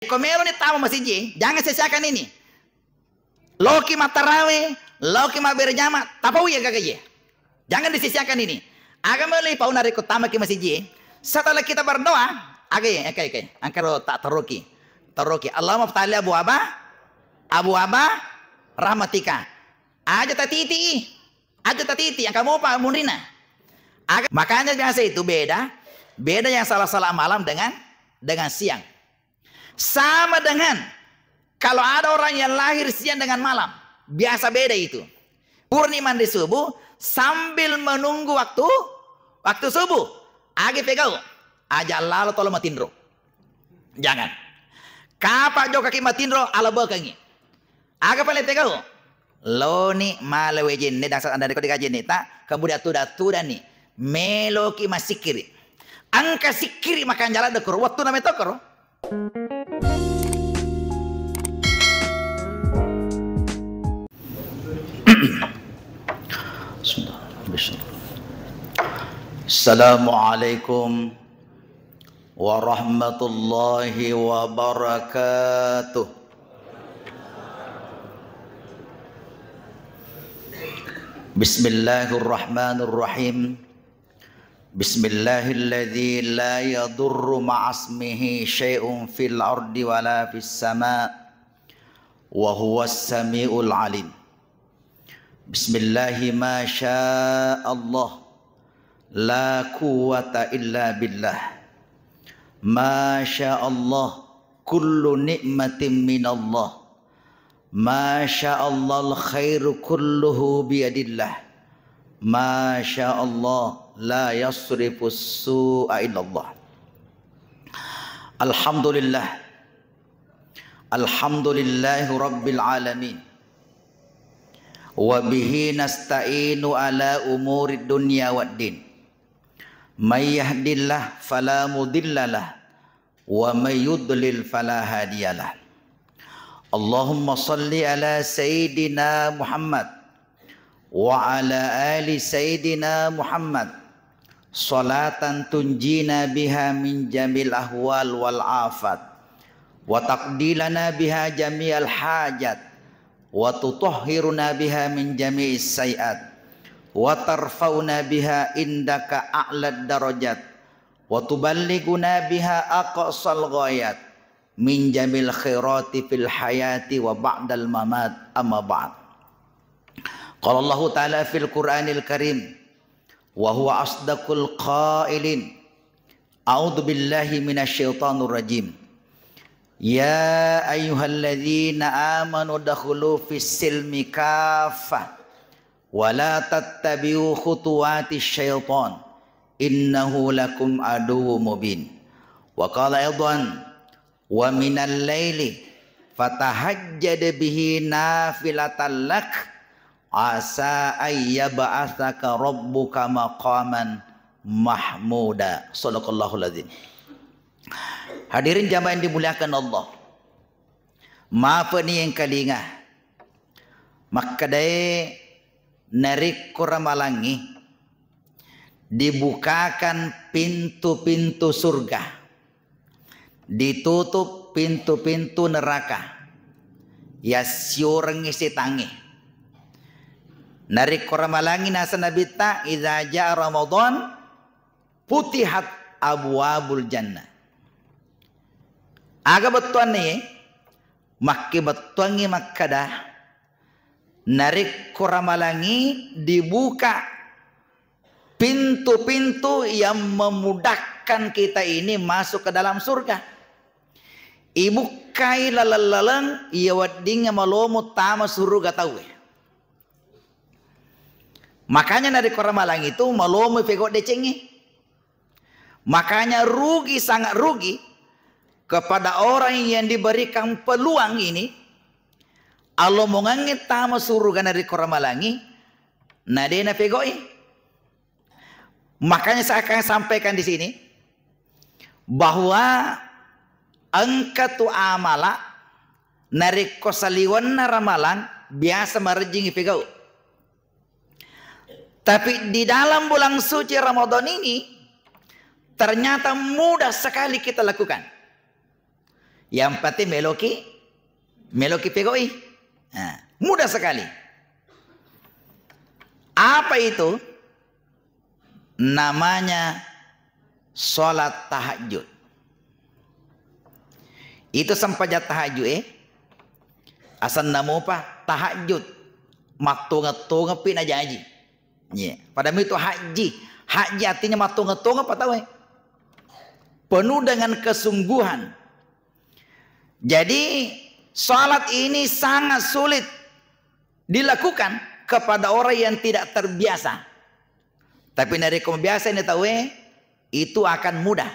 Komero ni tamu masjid, jangan sia-siakan ini. Loki matarawe, loki berjamaah, tapau ya gagaje. Jangan disia-siakan ini. Agama li pauna reko tama ke masjid. Setelah kita berdoa, agak angkaro tak taroki. Allahumma ftali abu aba rahmatika. Aja tatiti yang kamu pak munrina. Makanya biasa itu beda yang salah malam dengan siang. Sama dengan kalau ada orang yang lahir siang dengan malam, biasa beda itu. Purnima di subuh sambil menunggu waktu subuh, agi pegau, aja lalu tolong matindro. Jangan. Kapak jo kaki matindro ala bekangi. Aga paling pegau. Lo ni malawejin ni dasar anda dekodi kaji ni tak kemudian tuda ni meloki masikiri. Angka sikiri makan jalan dekor waktu namanya tokor. Assalamualaikum warahmatullahi wabarakatuh. Bismillahirrahmanirrahim. Bismillahilladzi la yadurru ma'asmihi syai'un fil ardi wala fis sama' wa huwas sami'ul alim. Bismillahi ma sya'allah la quwwata illa billah. Ma sya'allah kullu ni'matin minallah. Ma sya'allah al-khairu kulluhu biyadillah. Ma sya'allah la yasrifus su'a illallah. Alhamdulillahi rabbil alamin. Wa bihi nasta'inu ala umuri dunya waddin. May yahdillah fala mudhillalah wa may yudlil fala hadiyalah. Allahumma salli ala sayyidina Muhammad wa ala ali sayyidina Muhammad salatan tunjina biha min jamil ahwal wal afat wa taqdilana biha jami'al hajat wa tutahhiruna biha min jami'is sayiat wa tarfauna biha indaka a'lad darajat wa tuballighuna biha aqsal ghayat min jamil khairati fil hayati wa ba'dal mamat amma ba'd. Qala Allah ta'ala fil Qur'anil Karim wa huwa asdaqul qailin. A'udzu billahi minasyaitonir rajim. Ya ayyuhalladzina amanu dakhulu fis silmi kaffah wa la tattabi'u khutuwatis syaitan innahu lakum aduwwum mubin. Wa qala aidan wa minal laili fatahajjad bihi nafilatan lak asa ayyab'atsaka rabbuka maqaman mahmuda. Shadaqallahul adzim. Hadirin jamaah yang dimuliakan Allah. Maaf ni yang kalinga. Makadai narik kuramalangi dibukakan pintu-pintu surga. Ditutup pintu-pintu neraka. Ya siurang isi tangi. Narik kuramalangi nasa nabita idza jaa Ramadan futihat abwabul jannah. Aga betuan ni makki betuangi makkada narik kuramalangi dibuka pintu-pintu yang memudahkan kita ini masuk ke dalam surga. Ibu kai lalalang iya wadinga malomo tama surga tahu. Makanya narik kuramalangi itu malomo pego decengi. Makanya rugi, sangat rugi kepada orang yang diberikan peluang ini. Allah mengangit tama surga narik kuramalangi nadena pegoi. Makanya saya akan sampaikan di sini bahwa angkatu amala narik kosaliwan ramalan biasa marjingi pegau. Tapi di dalam bulan suci Ramadan ini ternyata mudah sekali kita lakukan. Yang penting meloki pegoi. Nah, mudah sekali. Apa itu? Namanya sholat tahajud. Itu sampajat tahajud asan namo pa tahajud. Matunga-tunga pin aja haji. Padahal itu haji. Haji artinya matunga-tunga apa tahu? Penuh dengan kesungguhan. Jadi salat ini sangat sulit dilakukan kepada orang yang tidak terbiasa. Tapi dari kebiasaan ini tahu itu akan mudah.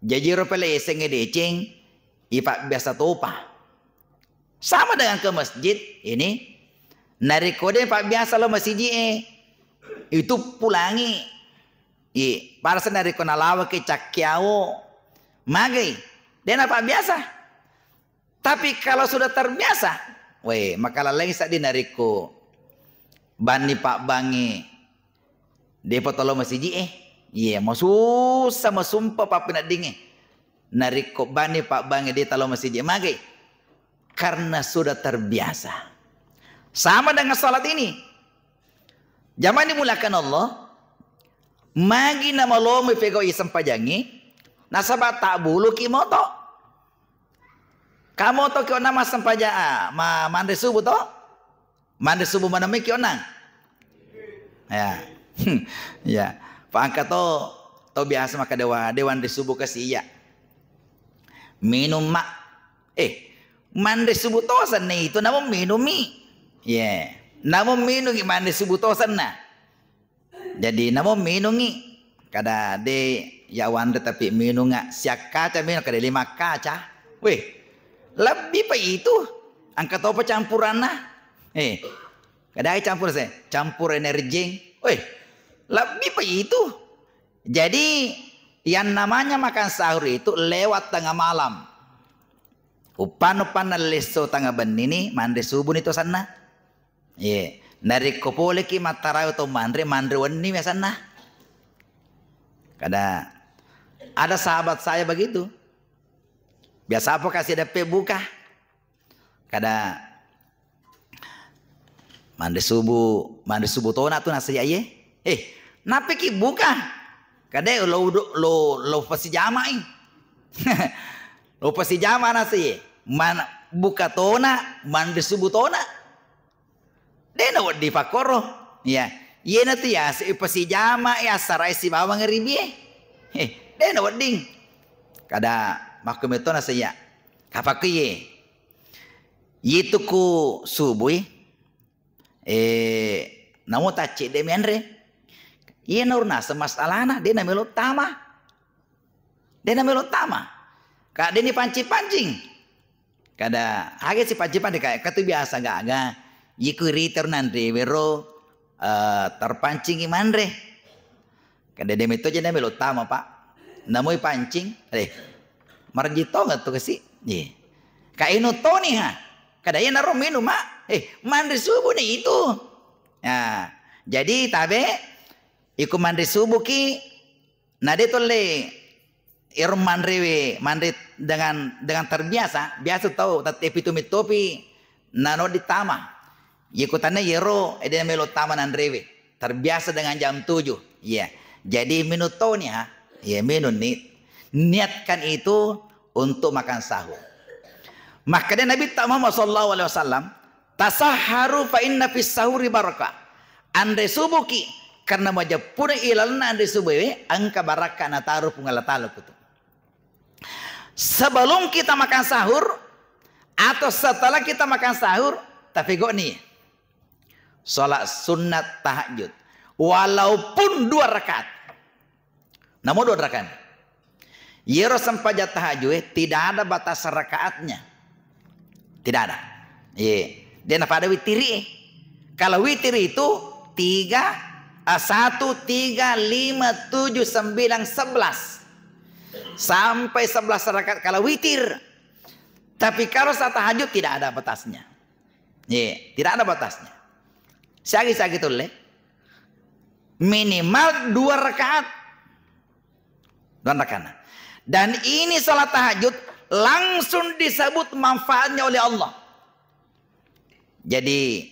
Jadi rupanya senge deceng ipak biasa topa. Sama dengan ke masjid ini. Nari kode pak biasa lo masjid itu pulangi. Para senari kona lawa ke cakyawo magai. Dan apa biasa. Tapi kalau sudah terbiasa, maka lagi saat dinariko bani pak bangi depo tolo masjid mau susah mau sumpah pak pina dinge nariko bani pak bangi dia talo masjid magai karena sudah terbiasa. Sama dengan salat ini. Zaman dimulakan Allah, magi nama lo me pego isem pajangi, nasaba tak bulu ki moto. Kamu to ki nama sempaja mande subuh to? Mande subuh mana me ki onang? Ya. Ya, Pak angkat to biasa maka dewan di subuh kasih ya. Minum mak. Mande subuh to sana itu nama minumi. Namun minum gimana sebutosan na. Jadi namun minungi kada de ya wanda tapi minum nggak siak kaca minum kada 5 kaca. Lebih pa itu angkat apa campuran na. Kada campur saya campur energi. Lebih pa itu. Jadi yang namanya makan sahur itu lewat tengah malam. Upan leso tengah benini mandi subuh itu sana. Dari kopole ki mataraw to mandre wani mesana. Ada sahabat saya begitu. Biasa apa kasih DP buka. Mandi subuh tona tu nasi aye. Napi ki buka. Lo pasi jama Lo pasi jama nasi. Mana buka tona mandi subuh tona. Dena di pakoro, Yena tu ya si pasijama ya sarai si bawang ngeribi. Dena wading. Kada makumetona saya. Kapaku Yitu ku subuh. Namo taci demi andre. Yena urna semasalana dena melutama. Kak deni pancing. Kada hage si pancing kayak katu biasa agak. Yiku return nanti wero terpancing imandre. Kada demi itu jadi melo utama pak. Namoi pancing. Marjito nggak tuh kasih. Kainu Tony ha. Kada ya naruh minum mak. Mandri subuh nih itu. Ya. Jadi tabe iku mandri subuh ki. Nade tole irum mandri dengan terbiasa. Biasa tahu tapi topi nano ditama. Ikutannya yero ede melo taman andrewe terbiasa dengan jam 7. Jadi minutonya minum niatkan itu untuk makan sahur. Maka Nabi Muhammad sallallahu alaihi wasallam tasahharu fa inna fis sahuri barakah. Ande subuki karena majapura ilalna ande subuh angka barakah nataru pungalatalo kutu. Sebelum kita makan sahur atau setelah kita makan sahur tapi nih sholat sunat tahajud walaupun 2 rakaat. Namun 2 rakaat. Yero sampajat tahajud tidak ada batas rakaatnya. Tidak ada. Dia pada witiri. Kalau witiri itu 1, 3, 5, 7, 9, 11 sampai 11 rakaat kalau witir. Tapi kalau saat tahajud tidak ada batasnya. Tidak ada batasnya. Sagi-sagi tuh minimal 2 rakaat. Dan ini salat tahajud langsung disebut manfaatnya oleh Allah. Jadi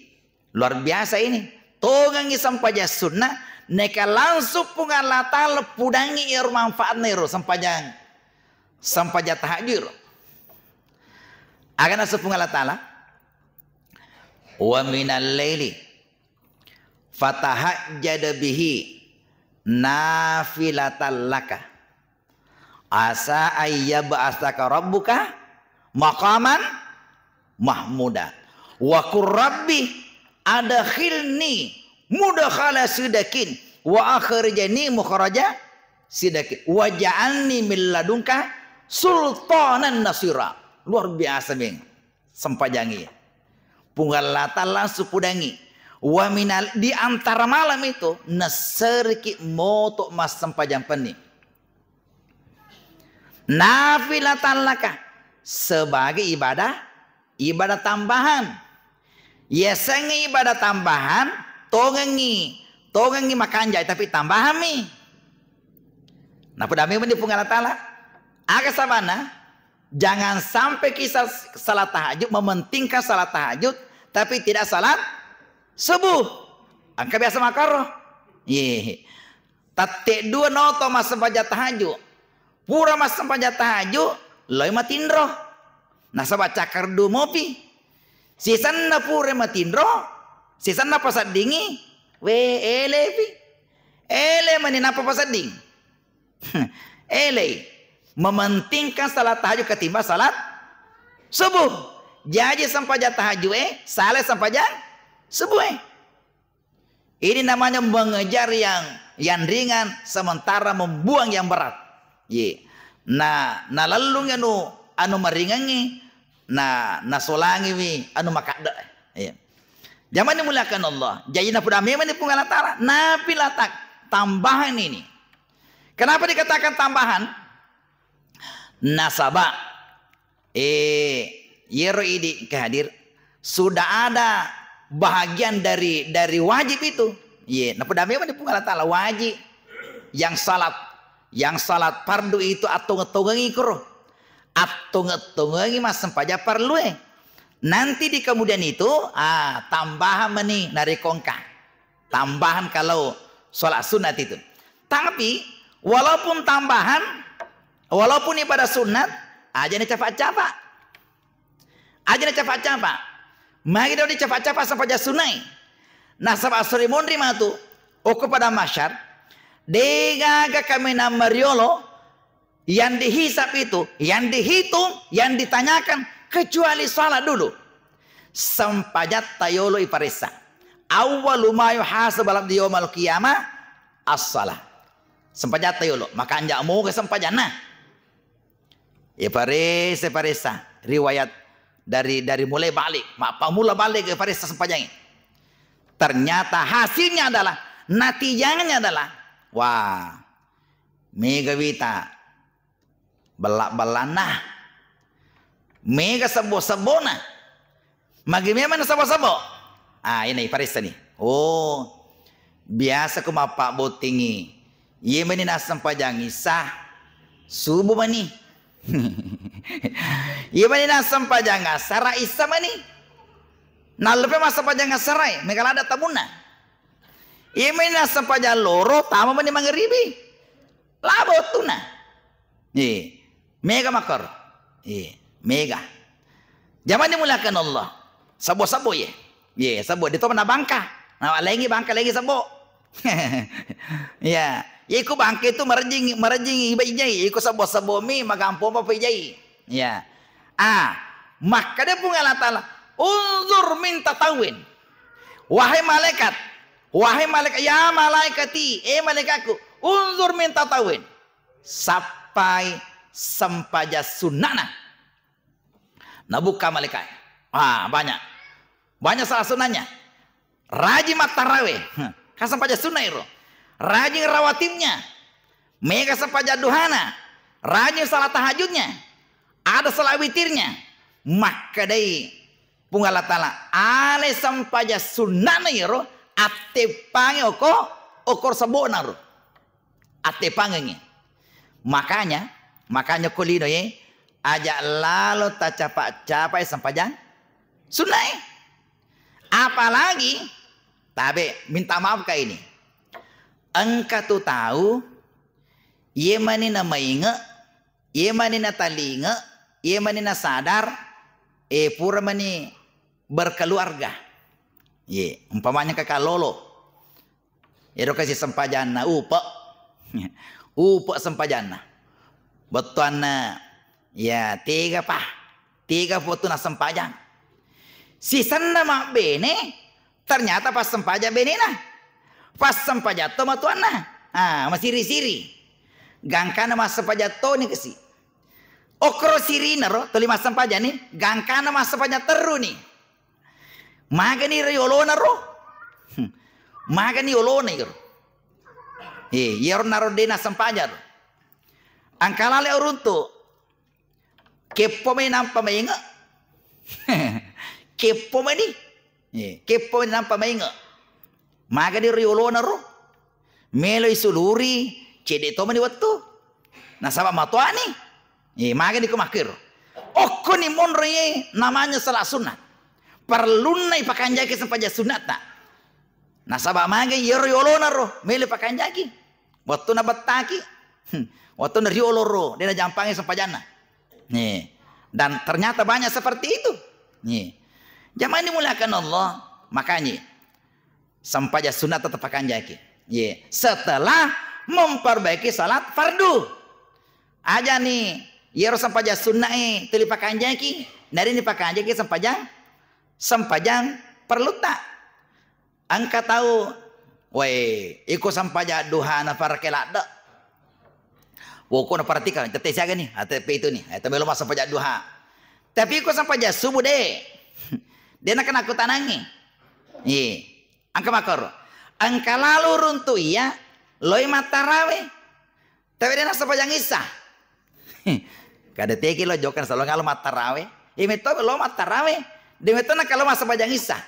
luar biasa ini. Tongangi sampaja sunnah, neka langsung pungan latal pudangi ir manfaatnya iro sampaja tahajud. Akan asup pungan latala. Wa minal laili fatahajjad bihi nafilatan laka asa ayyab'atsaka rabbuka maqaman mahmuda wa qur rabbi adkhilni mudkhala sidakin wa akhrijni mukhraja sidakin wa ja'alni min ladunka sultanan nasira. Luar biasa beng sempajangi punggal lata langsung pudangi wa minal di antara malam itu naserki moto mas sempajang pening nafilatan laka sebagai ibadah tambahan. Ya sengi ibadah tambahan tongengi makanjai tapi tambahan mi. Nah pedami di punggal tala aga sabana jangan sampai kisah salat tahajud mementingkan salat tahajud tapi tidak salat subuh. Angka biasa makaro. Ye. Tate dua noto mas sempaja tahajud. Pura mas sempaja tahajud loy matindro. Nah sabat cakar du mopi. Sisanna pura matindro. Sisanna pasat dingi. We elevi. Ele manina apa pasat ding. Ele mementingkan salat tahajud ketimbang salat subuh. Jadi sampaja tahajud salah sampaja subuh. Ini namanya mengejar yang ringan sementara membuang yang berat. Ye. Nah lalung anu meringangi na solangi wi anu makada. Ye. Zaman dimuliakan Allah. Jadi napudami mani punggalatara nafilatak tambahan ini. Kenapa dikatakan tambahan? Nasabah yero idi kehadir sudah ada bahagian dari wajib itu. Ye, nah pedami apa di punggal ta'ala wajib yang salat fardu itu atung-atungi kuro. Atung-atungi mas sempaja perlu nanti di kemudian itu tambahan meni dari kongka. Tambahan kalau salat sunat itu. Tapi walaupun tambahan walaupun ibadah sunat, aja nih capak-capak. Aja nih capak-capak. Mari dia capak-capak sampai sunai. Nah, sabah sore mondri matu, oku pada masyar, degaga kami nama riolo, yang dihisap itu, yang dihitung, yang ditanyakan, kecuali salat dulu. Sampajat tayolo iparisa. Awwalu ma yuhasab al abdi yaumal qiyamah as-salah. Sampajat tayolo, maka anjak mau ke sampajana. Paresa riwayat dari mulai balik mula balik ke paresa sepanjangnya. Ternyata hasilnya adalah natijanya adalah wah mega wita belak-belana mega sebo-sebona magi memang sebo-sebo. Ini paresa nih. Oh biasa kumapa botingi ye menina sempajangi sah subuh mani. Iya mani nasam pajanga sarai isa mani. Nalpe masa pajanga sarai megalada tabuna. Iya mani nasam pajang loro tama mani mangeribi. Labo tuna. Iya mega makar. Iya mega. Zaman dimulakan Allah. Sabo-sabo ye. Iya sabo di to mana bangka. Nah lagi bangka lagi sabo. Ya. Iku bangke itu merejing iba ijai, iku sabo mi magampo apa ijai. Ya. Maka dia pun Allah Ta'ala, unzur min tatawin. Wahai malaikat, ya malaikati, malaikatku, unzur min tatawin. Sampai sempaja sunana. Nah buka malaikat. Banyak salah sunanya. Rajin mataraweh. Kan sempaja sunai roh. Rajin rawatibnya, mega sempaja duhana, rajin salat tahajudnya, ada salat witirnya, maka dari punggal ta'ala ale sempaja sunnana yero ate pange okor sabona ro ate pangenge. Makanya kulino ye ajak lalu tak capai sempajang sunnah. Apalagi tabe minta maaf kayak ini. Engkau tuh tahu ye manina mainge, ye manina talinge, ye manina sadar pura mani berkeluarga. Ye umpamanya kakak lolo. Ero kasih sempajana upa. Upa sempajana. Betuana ya 3 foto na sempajang. Si sanda mak bene ternyata pas sempaja bene nah. Pas sempaja to matuan nah. Masih siri-siri. Gangkana mas sempaja to nih kesi. Okro siri naro to 5 sempaja nih. Gangkana mas sempaja teru nih. Magani riolo naro. Magani olo nih. Yer naro dena sempaja. Angkalale uruntu. Kepo may nampa mainga. Kepo man ni. Kepo man nampa mainga. Maga di riolo na ro. Melo isuluri. Cede to man ni wattu. Nasaba matua ni. Maga di kumakir. Oko ni monre namanya salah sunat. Perlu na ipakanjaki sampaja sunat na. Nasaba maga yer riolo na ro. Melo ipakanjaki. Wattu na bataki. Wattu na riolo ro. Dia na jampangi sampajana. Dan ternyata banyak seperti itu. Zaman dimuliakan Allah, makanya sampaja sunat tetap akan jaki. Setelah memperbaiki salat fardu. Aja nih, harus sampaja sunat telipakan jaki. Dari ini pakai jaki sampajang perlu tak? Angka tahu, ikut sampaja duha na farkelada. Woko na perhatikan, tetes siaga nih, itu nih, itu belum masuk sampaja duha. Tapi ikut sampaja subuh deh. Dia nak kena aku tanangi. Angka makor. Angka lalu runtu iya. Loi matarawe. Tapi dia nak sepanjang isah. Kada teki lo jokan selalu kalau matarawe. Imeto lo matarawe. Dia meto nak kalau masa sepanjang isah.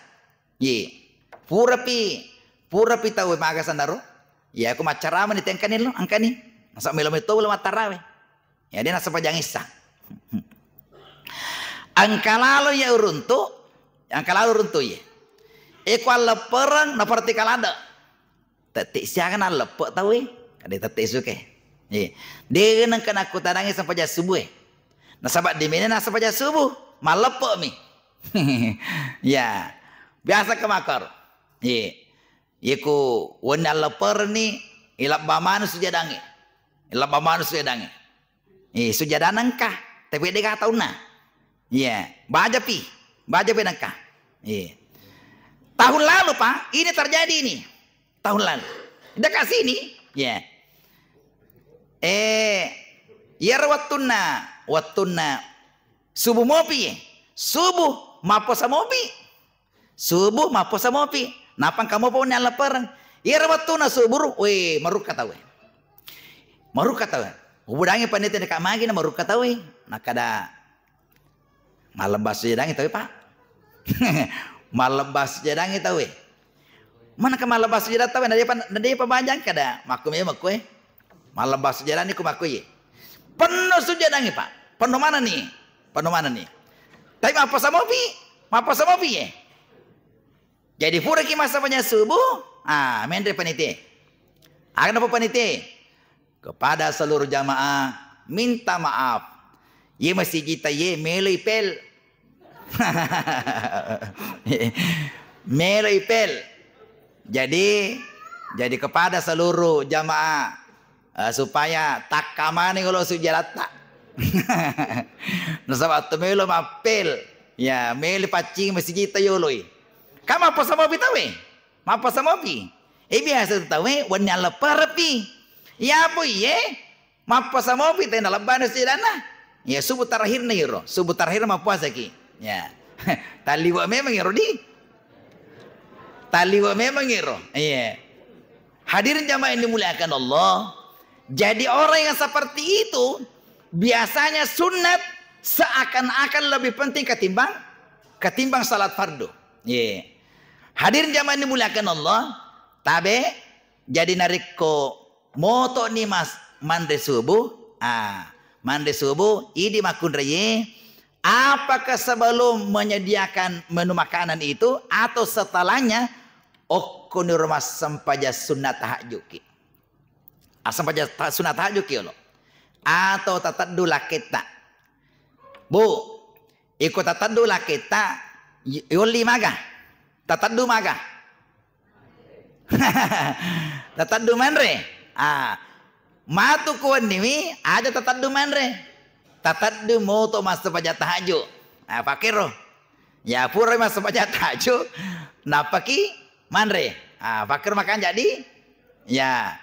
Pura pi tahu maga sandaro. Ya aku macarawe nih tengkanin lo angka nih. Masa melo meto lo matarawe. Ya dia nak sepanjang isah. Angka lalu ya uruntu. Yang kalau runtuh ya, ekual leperang na parti kalada, tetik siakan al lepek tahu kada tetik suke, dia nang kena aku tadangi sampai jas subuh, na sabat di mana na sampai jas subuh, malepek mi, ya biasa kemakar, iku wena leper ni ilap bamanu sujadangi, sujadanang kah, tapi dia kata una, baca nangkah. Tahun lalu Pak, ini terjadi ini. Tahun lalu. Udah kasih ini. Wattuna. Subuh mopi. Subuh maposa mopi. Napang kamu pun yang leparan. Wattuna subuh. Maruk kata. Ubudangi panitia dekat magi na maruk kata. Nakada malam basu jedangi tapi Pak. Malebas jadang itu mana ke malebas jadang tahu nadi pembanjang kada makum ya makue malebas jadang ni kumaku ye penuh sujadang Pak penuh mana nih tapi apa sama pi ye jadi pura ki masa punya subuh mendre panitia akan apa panitia kepada seluruh jamaah minta maaf ye masih kita ye meloi pel Melo ipel. Jadi kepada seluruh jamaah supaya tak kamane kalau sujarat tak. Nasabat melo mapel. Ya melo pacing masjid tayoloi. Kamu apa sama bitawe? Apa sama pi? Biasa tawe wanya lepar pi. Ya boy ye. Apa sama pi tena leban sidana. Ya subuh terakhir nih ro. Subuh terakhir mah puasa ki. Ya, taliwa memang iro di. Taliwa memang iro. Hadirin jamaah yang dimuliakan Allah. Jadi orang yang seperti itu biasanya sunat seakan-akan lebih penting ketimbang salat fardu. Hadirin jamaah yang dimuliakan Allah. Tabe jadi nariko moto nih mas mande subuh. mandi subuh, idi makun reye. Apakah sebelum menyediakan menu makanan itu atau setelahnya? Okuni rumah sempaja sunat tahajud ki. Sempaja sunat tahajud ki lo. Atau tataddu lakita. Bu, ikut tataddu lakita. Yuli maga. Tataddu maga. Tataddu manre. Matu kuan nimi ada tataddu manre. Tataddu moto mas sempaja tahajud. Pakiro. Ya pura mas sempaja tahajud. Napaki manre. Pakir makan jadi. Ya.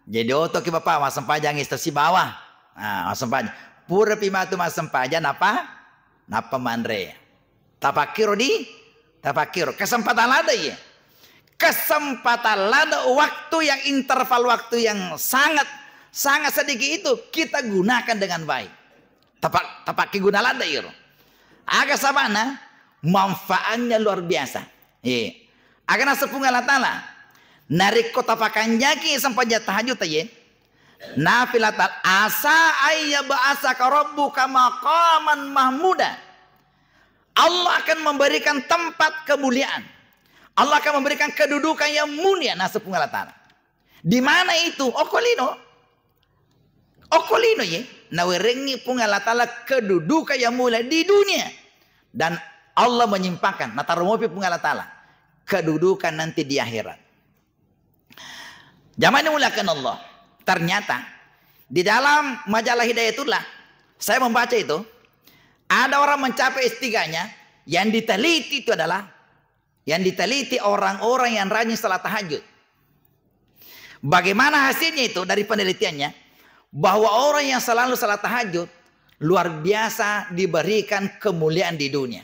Jadi oto ki bapak mas sempaja ngistasi bawah. Mas sempaja. Pura pimatu mas sempaja napa manre. Tapakiro di. Tapakiro. Kesempatan lada ya. Kesempatan lada waktu yang interval waktu yang sangat sedikit itu kita gunakan dengan baik. Tapaki guna lada ya. Agak sabana manfaatnya luar biasa. Agak nasepung Allah Ta'ala. Narik kota pakan jaki sampai tahajud aja. Nafilatal asa ayya ba'asaka rabbuka maqaman mahmuda. Allah akan memberikan tempat kemuliaan. Allah akan memberikan kedudukan yang mulia. Nasepung Allah Ta'ala. Di mana itu? Okolino ya. Nawerengi pun Allah Ta'ala kedudukan yang mulia di dunia. Dan Allah menyimpangkan. Natarumopi pun Allah Ta'ala. Kedudukan nanti di akhirat. Zaman dimuliakan Allah. Ternyata di dalam majalah Hidayatullah, saya membaca itu, ada orang mencapai istiganya yang diteliti itu adalah orang-orang yang rajin salat tahajud. Bagaimana hasilnya itu dari penelitiannya? Bahwa orang yang selalu salat tahajud luar biasa diberikan kemuliaan di dunia.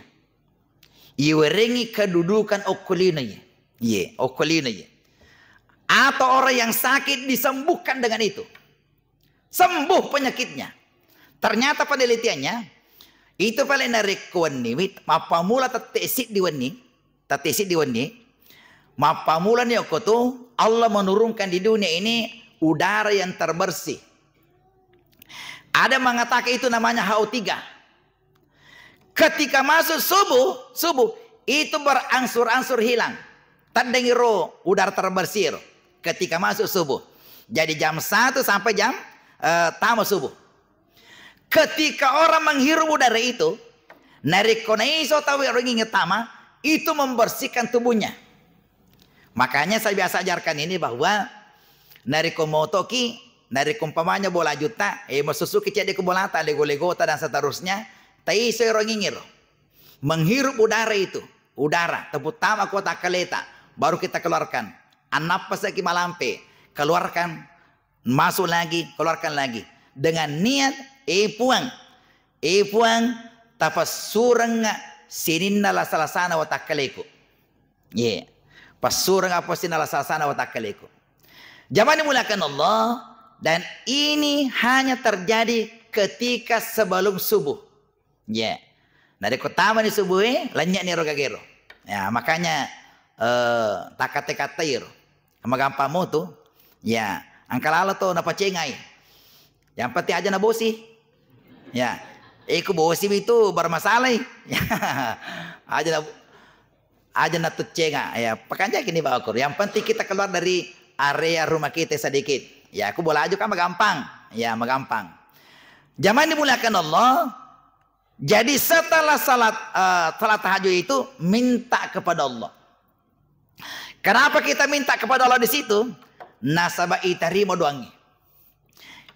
Iwerengi kedudukan okulinanya. Okulinanya. Atau orang yang sakit disembuhkan dengan itu. Sembuh penyakitnya. Ternyata penelitiannya itu paling narik kuanimit mapamula tatesit diweni. Tatesit diweni. Mapamula ni tu Allah menurunkan di dunia ini udara yang terbersih. Ada mengatakan itu namanya HO3. Ketika masuk subuh itu berangsur-angsur hilang. Tadengiro udara terbersih ketika masuk subuh. Jadi jam 1 sampai jam tamu subuh. Ketika orang menghirup udara itu, narikonaiso tahu orang ingat tama itu membersihkan tubuhnya. Makanya saya biasa ajarkan ini bahwa narikomotoki, narikumpamanya bola juta, masusuki cedek bola ta lego-legota dan seterusnya, taiso orang ingin menghirup udara itu, udara terutama kota kaleta, baru kita keluarkan. Anapas lagi malampe, keluarkan, masuk lagi, keluarkan lagi. Dengan niat puang tapas surang sininala salasana wa takkaleku. Pas surang apa sinala salasana wa takkaleku. Zaman dimulakan Allah, dan ini hanya terjadi ketika sebelum subuh. Dari kota mana subuh lanyak ni rogagero. Ya, makanya takate-kateir. Magampamu tuh, ya, angkalala tuh napacengai. Yang penting aja na bosi. Ya, iku bosi itu bermasalah. Ya, aja na tucenga. Ya, pakanja kini Pak Akur. Yang penting kita keluar dari area rumah kita sedikit. Ya, aku boleh aja kan magampang. Ya, magampang. Zaman dimuliakan Allah. Jadi setelah salat tahajud itu minta kepada Allah. Kenapa kita minta kepada Allah di situ? Nasaba itarimo doangi.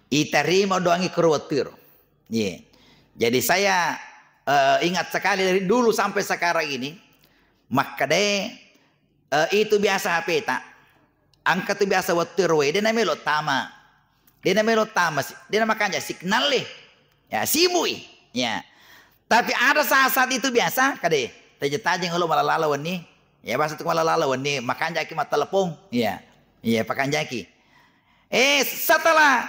Itarimo doangi keruatir. Jadi saya ingat sekali dari dulu sampai sekarang ini. Maka deh itu biasa HP tak. Angka itu biasa watirwe. Dia namanya tama. Dia namanya tama. Dia namanya signal leh. Ya sibui. Ya. Tapi ada saat-saat itu biasa. Kade. Tajeng-tajeng kalau malalalawan nih. Ya bahasa itu malalalawan nih. Makan jaki mah telepon. Ya. Iya pakan jaki. Setelah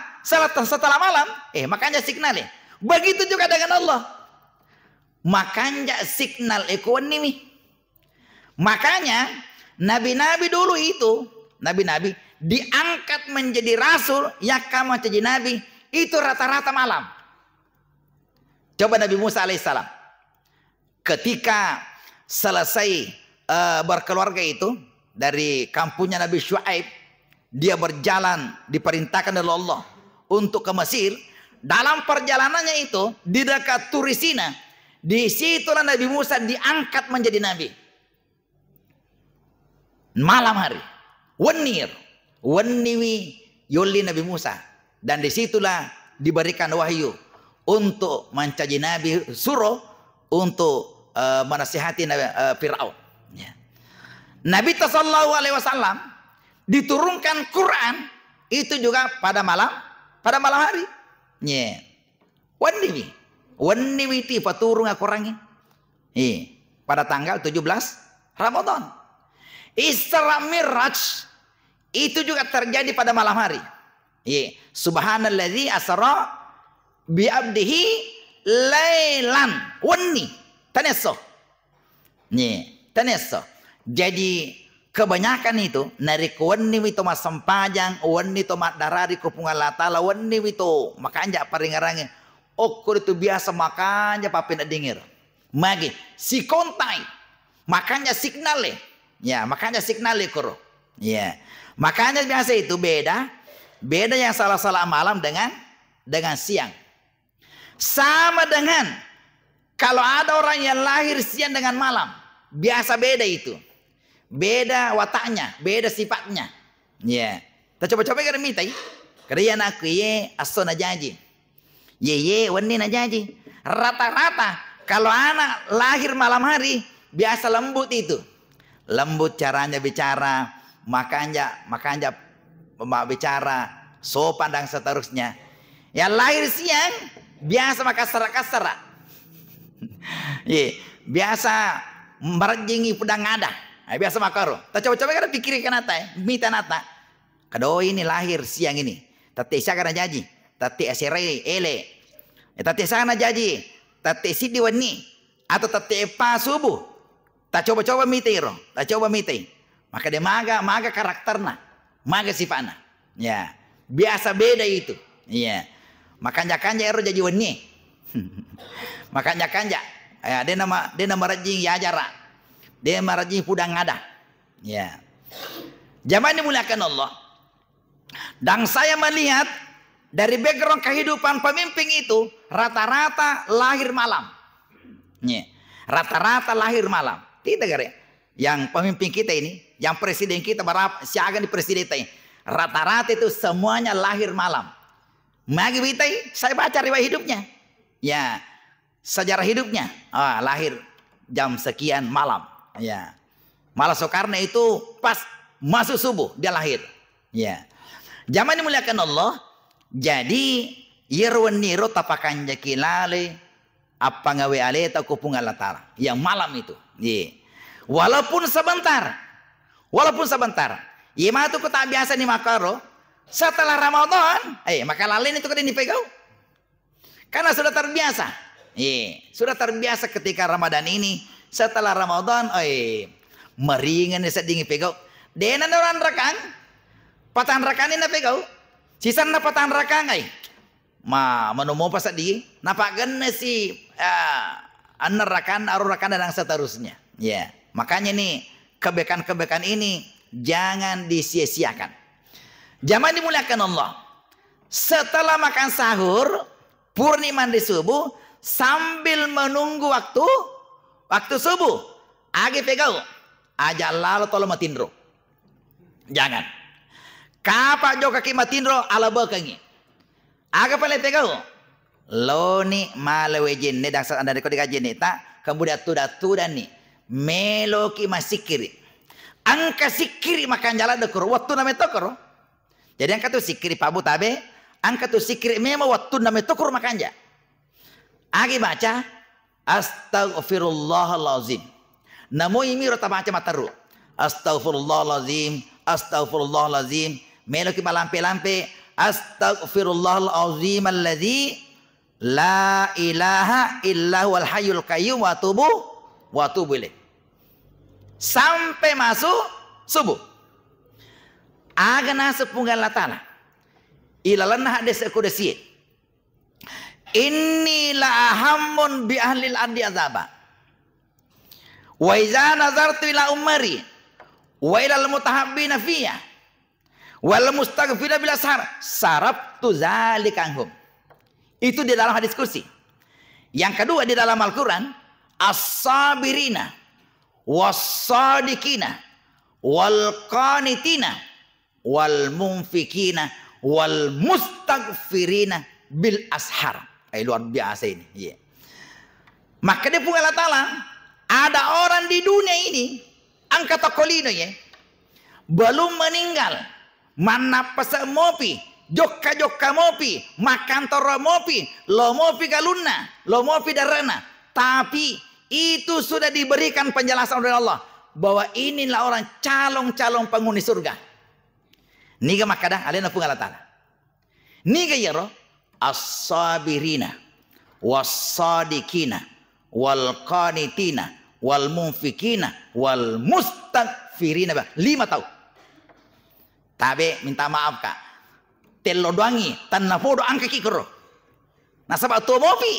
malam. Makanya signal ya. Begitu juga dengan Allah. Makanya signal ekuan nih. Makanya nabi-nabi dulu itu. Nabi-nabi diangkat menjadi rasul. Ya kamu jadi nabi. Itu rata-rata malam. Coba Nabi Musa alaihissalam ketika selesai berkeluarga itu dari kampungnya Nabi Syuaib, dia berjalan diperintahkan oleh Allah untuk ke Mesir. Dalam perjalanannya itu di dekat Turisina, disitulah Nabi Musa diangkat menjadi nabi. Malam hari, waniwi yoli Nabi Musa, dan disitulah diberikan wahyu untuk mencaji Nabi suruh untuk menasihati Fir'aun. Ya. Nabi sallallahu alaihi wasallam diturunkan Quran itu juga pada malam hari. Ya. Waniwi ti paturung Quran ini. Pada tanggal 17 Ramadan. Isra Miraj itu juga terjadi pada malam hari. Ya. Subhanalladzi asra bi abdihi lailan wani tanesso. Nih, tanesso. Jadi kebanyakan itu narik wani itu mas sempajang, wani itu mak darari kupungan latala, wani itu makanya paringarangnya. Okur itu biasa makanya papin dingir. Magi si kontai, makanya signale. Ya, makanya signale kuro. Ya, makanya biasa itu beda yang salah-salah malam dengan siang. Sama dengan kalau ada orang yang lahir siang dengan malam, biasa beda itu. Beda wataknya, beda sifatnya. Ya. Kita coba-coba kita minta. Kalian aku ye asona janji. Ye wani na janji. Rata-rata kalau anak lahir malam hari biasa lembut itu. Lembut caranya bicara, makanya bicara, sopan dan seterusnya. Yang lahir siang biasa maka serak-serak. Ye, biasa merjingi pedang ada. Biasa makaro. Tak coba-coba kita pikirkan nata, minta nata. Kado ini lahir siang ini. Tati sana jaji, tati aserai ele. Tati sana jaji, tati sidi wani atau tati pa subuh. Tak coba-coba mitiro, tak coba mitai. Maka dia maga karakterna, maga sifatna. Ya, biasa beda itu. Ya. Makanya ero jadi wani. Makanya ya, dia nama rajin ya jara. Dia marajin pudang ada. Ya. Zaman dimuliakan Allah. Dan saya melihat dari background kehidupan pemimpin itu rata-rata lahir malam. Ya. Rata-rata lahir malam. Tidak gara. Yang pemimpin kita ini, yang presiden kita berapa siaga di presiden ini. Rata-rata itu semuanya lahir malam. Magi bitai, saya baca riwayat hidupnya. Ya. Sejarah hidupnya. Lahir jam sekian malam. Ya, malah Soekarno itu pas masuk subuh dia lahir. Ya, zaman dimuliakan Allah. Jadi yerwan niro tapakan jakilale apa ngawe ale tak kupungan latara yang malam itu. Ya, walaupun sebentar. Iya mah tuh tak biasa nih makaro. Setelah Ramadan, maka lalin itu kan dipegau. Karena sudah terbiasa. Iya, sudah terbiasa ketika Ramadan ini. Setelah Ramadan, meringan ni sedingi pegau. Dena orang rakang, patan rakang ni na pegau. Sisan na patan rakang menumu pas di, napak genne si aner rakan, aru rakan dan seterusnya. Ya, makanya nih kebaikan ini jangan disia-siakan. Zaman dimuliakan Allah. Setelah makan sahur, purnima di subuh, sambil menunggu waktu subuh, agi pegau, aja lalu tolong matindro. Jangan. Kapak jo kaki matindro ala bekangi. Aga pale pegau. Loni malawe jenne dasar anda deko dikaji tak kemudian tuda nih. Meloki masikiri. Angka sikiri makan jalan dekor. Waktu nama tokor. Jadi angka tu sikiri pabu tabe. Angka tu sikiri memang waktu nama tokor makan ja. Agi baca. Astaghfirullahalazim. Namo imi rota baca mataru. Astaghfirullahalazim. Melo ki malampe-lampe. Astaghfirullahalazim alladzi la ilaha illa huwal hayyul qayyum wa tubu ilaih. Sampai masuk subuh. Agana sepunggal latala. Ilalanna hades kudesit. Inni la ahammun bi ahlil ardi azaba. Wa iza nazartu ila umari wa ila al-mutahabbina fiyya wal mustaghfira bil ashar sarabtu zalika anhum. Itu di dalam hadis kursi. Yang kedua di dalam Al-Qur'an, as-sabirina was-sadiqina wal qanitina wal munfikina wal mustaghfirina bil ashar. Luar biasa ini. Yeah. Maka dia pun Allah Ta'ala, ada orang di dunia ini, angkat tokolino ya, belum meninggal, mana pesa mopi, jokka mopi, makan toro mopi, lo mopi galuna, lo mopi darana. Tapi itu sudah diberikan penjelasan oleh Allah bahwa inilah orang calon-calon penghuni surga. Niga makadang alena pun Allah Ta'ala. Niga ya roh, as-sabirina was-sadiqina wal qanitina wal munfikina wal mustaghfirina. 5 tahun. Tabe minta maaf kak. Telo doangi tanna fodo angka kikro. Nah sebab to mopi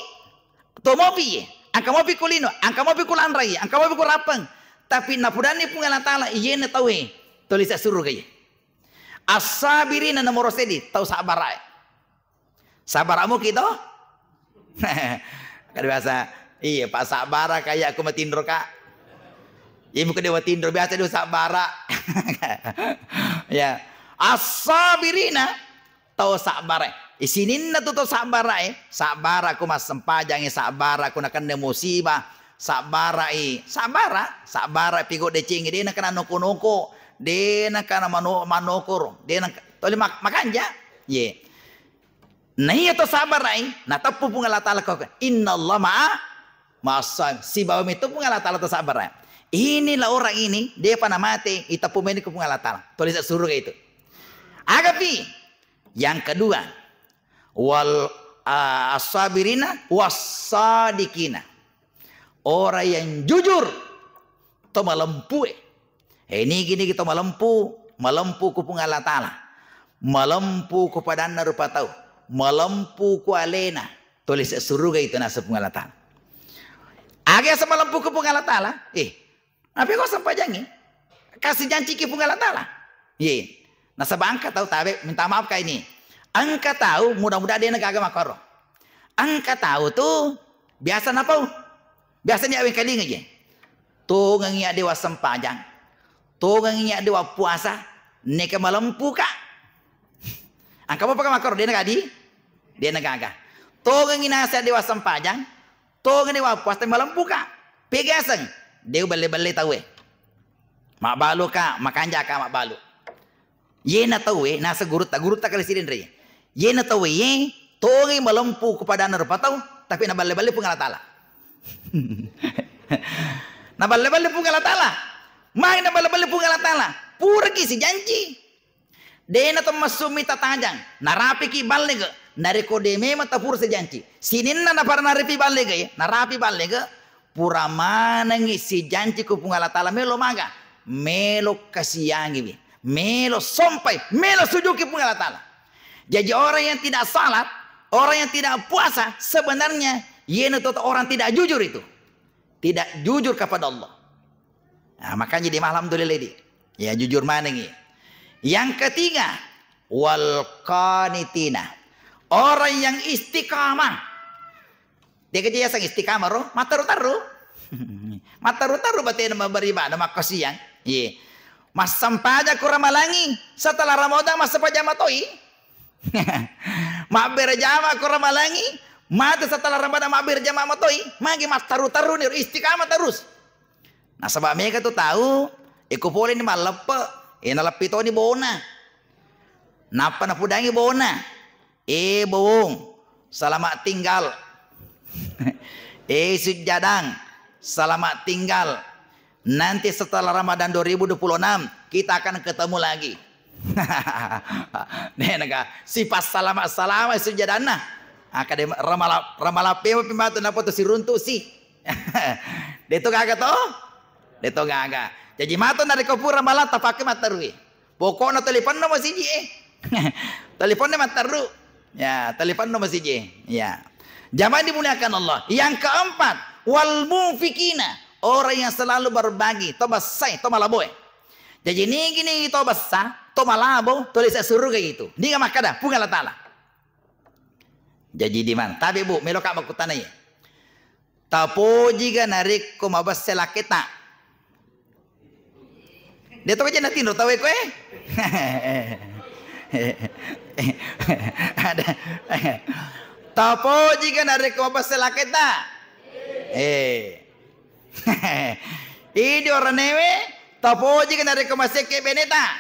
angka mopi kulino, angka mopi kulanrai, angka mopi kurapang. Tapi napudani pun Allah Ta'ala iyena tahu tulis suruh kaya. As-sabirina nomor sedi tahu sabar. Sabaramu gitu? Kan biasa, iya Pak Sabara kayak aku matindro kak. Iya bukan dewa tindro biasa dia sabara. Ya, as-sabirina tahu sabara. Isinin na tuh sabara sabara aku mas sempajang sabara aku nak kena musibah. Sabara sabara pigo de cing dia nak kena noko dia nak kena manokor dia nak toli makanja. Ye. Nah iya to sabar nah tapu pun Allah Ta'ala kau inna Allah ma'asam si bawah itu pun Allah Ta'ala to sabar. Inilah orang ini dia panah mati itapu meni pun Allah Ta'ala tulis suruh itu. Agapi yang kedua wal as-sabirina was-sadiqina, orang yang jujur to malempu. Ini gini kita malempu ku pun Allah Ta'ala, malempu kepada anda rupa tahu, malempu ku alena tulis surga itu nasib Allah Ta'ala. Agak sama lempu ke Allah Ta'ala apa kau sampai jangi kasih janji ke Allah Ta'ala. Nasab angka tahu tabe minta maaf kayak ini angka tahu mudah-mudahan dia nak agama koro angka tahu tuh biasa napa biasanya awin kali aja tuh ngangiak dewa sempajang tuh ngangiak dewa puasa neka malempu kak angka apa pakai makor dia nak adi dia nagaga. Togang inasa dewa sempajang, togang dewa puas malam buka. Pegasang, dia balik tahu mak balu ka, makanja ka mak balu. Ye na tahu nasa gurut tak kali sidin re. Ye na tahu togang malampu kepada anda tahu, tapi na balik pun Allah Ta'ala. Na balik pun Allah Ta'ala. Main na balik pun Allah Ta'ala. Pura kisi janji. Dena to masumi tatajang, narapi ki balle ga, nariko de mema tapur se janji. Sininna na para narapi balle ga narapi balle ga, pura manangi si janji ku pung Allah Ta'ala melo maga, melo kasiyangi bi, melo sompai, melo sujuki pung Allah Ta'ala. Jadi orang yang tidak salat, orang yang tidak puasa, sebenarnya yena to orang tidak jujur itu. Tidak jujur kepada Allah. Nah, makanya di alhamdulillah di. Ya jujur manangi. Yang ketiga wal qanitina, orang yang istiqamah. Dia kerja yang istiqamah roh mataru-taru batin beribadah maka siang mas sampaja kuramalangi setelah Ramadan mas sampaja matoi mak berjama kuramalangi mata setelah Ramadan mak berjama matoi magi mas taru-taru nih istiqamah terus. Nah sebab mereka tuh tahu ikupole ni malepe nalapito ni bona. Napa na pudangi bona. Bong. Selamat tinggal. Sujadang. Selamat tinggal. Nanti setelah Ramadan 2026 kita akan ketemu lagi. Nega sifat selamat sujadana. Akadem ramalape pimatu napa tu si runtu si. Deto gaga to? Deto gaga. Jadi mata dari kopur ramalan tapake matarui. Pokoknya telepon no masih je. Telepon no mataru. Ya, telepon no masih je. Ya. Jamaah dimuliakan Allah. Yang keempat, wal munfikina, orang yang selalu berbagi, to basai, to malaboy. Jadi ini gini to basa, to malabo, tulis surga gitu. Ini enggak makada, pungal ta'ala. Jadi di mana? Tapi bu, melo kak makutanay. Tapo jika narik ko mabasela kita. Dia to aja natin, tahu ko eh. Ada. Tapo jika narik ko mabasela kita. Ini orang newe. Tapo jika narik ko maseke beneta.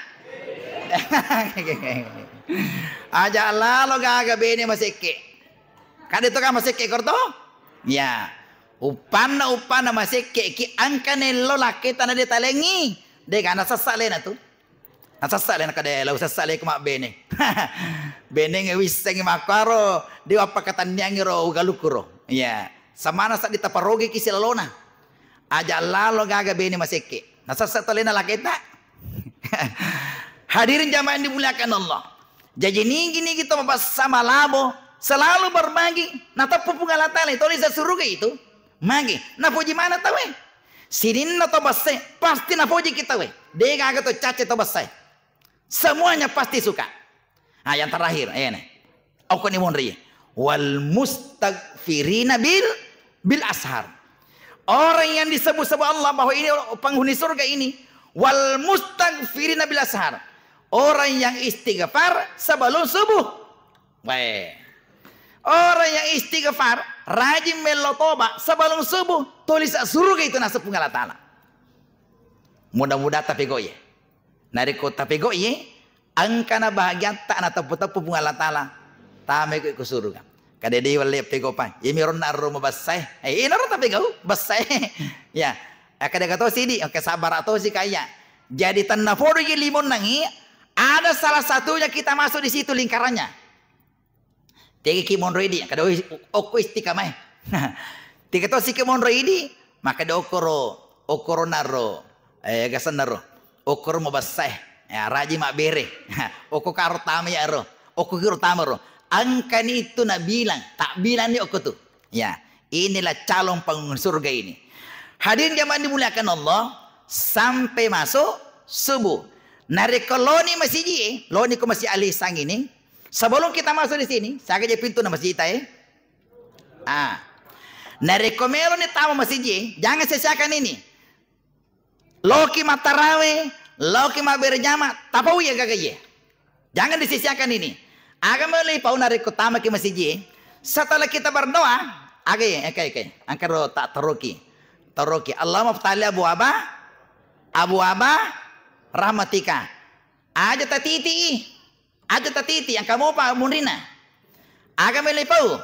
Aja Allah lo gaga bene maseke. Kada itu kan maseke korto? Ya. Upana maseke ki angkane lo lakita na detalengi. Deka nasasale na tu. Nasasale na kada lo sasale ko mak bene. Bene ngewiseng makaro di apa katanya ngiro ugalukuro. Ya. Samana sa ditaparogi ki silalona. Aja Allah lo gaga bene maseke. Nasasale na lakita. Hadirin jamaah yang dimuliakan Allah. Jadi ini gini kita sama labo selalu berbagi. Nah tapi pungalatale itu bisa surga itu. Magi. Nah puji mana tahu? Sinin atau basai pasti nah puji kita we. Dia agak tuh cacat atau basai. Semuanya pasti suka. Nah yang terakhir, nih. Aku nih monri. Wal mustaghfirina bil ashar. Orang yang disebut-sebut Allah bahwa ini penghuni surga ini. Wal mustaghfirina bil ashar. Orang yang istighfar sebelum subuh. Baik. Orang yang istighfar rajin melotoba sebelum subuh tulis surga itu nasib punggala ta'ala. Mudah-mudahan tapi goye. Nariko tapi goye angkana bahagia tak na tapu-tapu punggala ta'ala. Tame ko surga. Kada di wala pego pa. Yemi ron na ro mabasay. Ina ron tapi go basay. Ya. Kada kato sidi oke sabar atau si kaya. Jadi tanah fodo ye limon nangi ada salah satunya kita masuk di situ lingkarannya. Tiga kimon ready, kada oko istiqamah. Tiga to si kimon ready, maka do okoro naro, gasan naro, okoro mabasay, ya raji mak bere, oko karo tama ya ro, oko kiro tama ro. Angka itu nak bilang, tak bilang ni oko tu. Ya, inilah calon penghuni surga ini. Hadirin jamaah dimuliakan Allah, sampai masuk subuh. Nariko loni masih ji, loni ko masih alih sang ini. Sebelum kita masuk di sini, saya aja pintu nama masjid ya. Nariko melo ni tamu masjid ji, jangan sia-siakan ini. Loki matarawe, loki berjamaah, tapau ya gagaye. Jangan disisiakan ini. Agama mulai pau nariko tamu ke masjid ji. Setelah kita berdoa, agay, angkaro tak taroki. Allah maftali abu aba rahmatika. Aja tatiti. Ada tatiti yang kamu pak munrina. Agama lepau.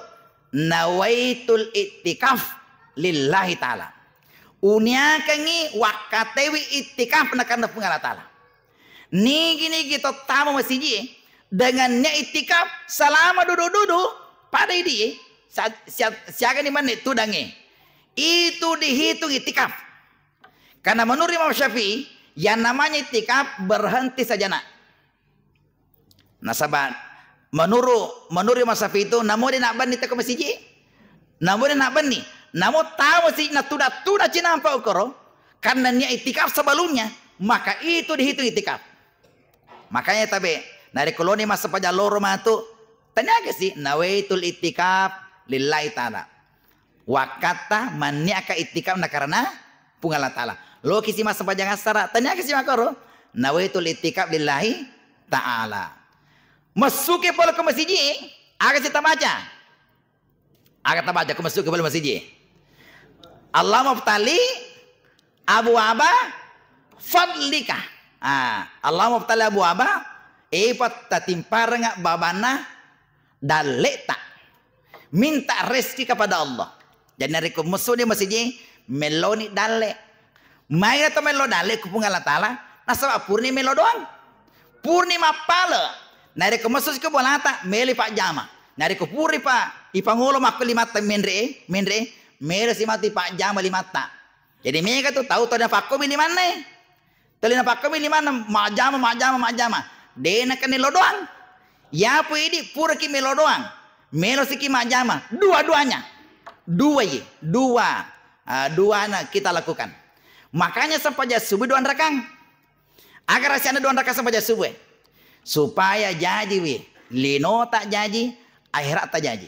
Nawaitul itikaf lillahi ta'ala. Unia kangi wakatewi itikaf na karena pengalat ta'ala. Ni gini kita tamu masjid dengannya itikaf selama duduk-duduk pada ini. Siaga ni mana itu dange. Itu dihitung itikaf. Karena menurut Imam Syafi'i yang namanya itikaf berhenti sejenak. Nasabat menurut Imam Syafi'i itu namun dia nak bani tak masjid. Namun dia nak bani. Namun tahu sih nak tuda cina apa ukoro karena niat itikaf sebelumnya maka itu dihitung itikaf. Makanya tabe dari koloni masa pada loro matu tanya ke sih nawaitul itikaf lillahi ta'ala. Wakata maniaka itikaf na karena punggala ta'ala. Lo kisi masa pada ngasara tanya ke sih makoro nawaitul itikaf lillahi ta'ala. Masuki pola ke masjid, agak kita baca. Agak kita baca ke masuki pola masjid. Allah maftali abu aba fadlika. Allah maftali abu aba epat tatimpar ngak babana daleta. Minta rezeki kepada Allah. Jadi dari ke musuh di masjid meloni dale. Mai atau melo dale kupungala ta'ala. Nasab purni melo doang. Purnima pala. Nari ke masuk ke bolata meli pak jama. Nari ke puri pak ipangulo makku limata menre mere si mati pak jama limata. Jadi mereka tuh tahu ada fakko di mana. Telina fakko di mana mak jama. Dena kan lo doang. Ya pu ini pura ki melo doang. melo siki majama, dua-duanya. Dua kita lakukan. Makanya sampai subuh 2 rakang. Agar asiana 2 rakang sampai subuh. Supaya jadi lino tak jadi, akhirat tak jadi.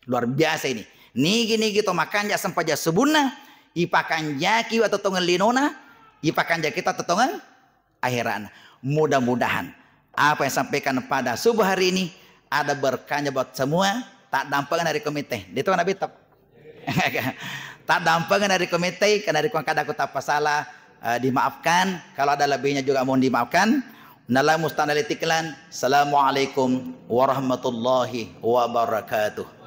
Luar biasa ini. Nigi to makan ja sampai subuhna, ipakan jaki atau tongan linona, ipakan jaki kita tongan akhirat. Mudah-mudahan apa yang sampaikan pada subuh hari ini ada berkahnya buat semua, tak dampangan dari komite. Itu kan Nabi tak. Tak dampangan dari komite, karena dari kadang aku tak salah, dimaafkan. Kalau ada lebihnya juga mohon dimaafkan. Nala mustanalitiklan. Assalamualaikum warahmatullahi wabarakatuh.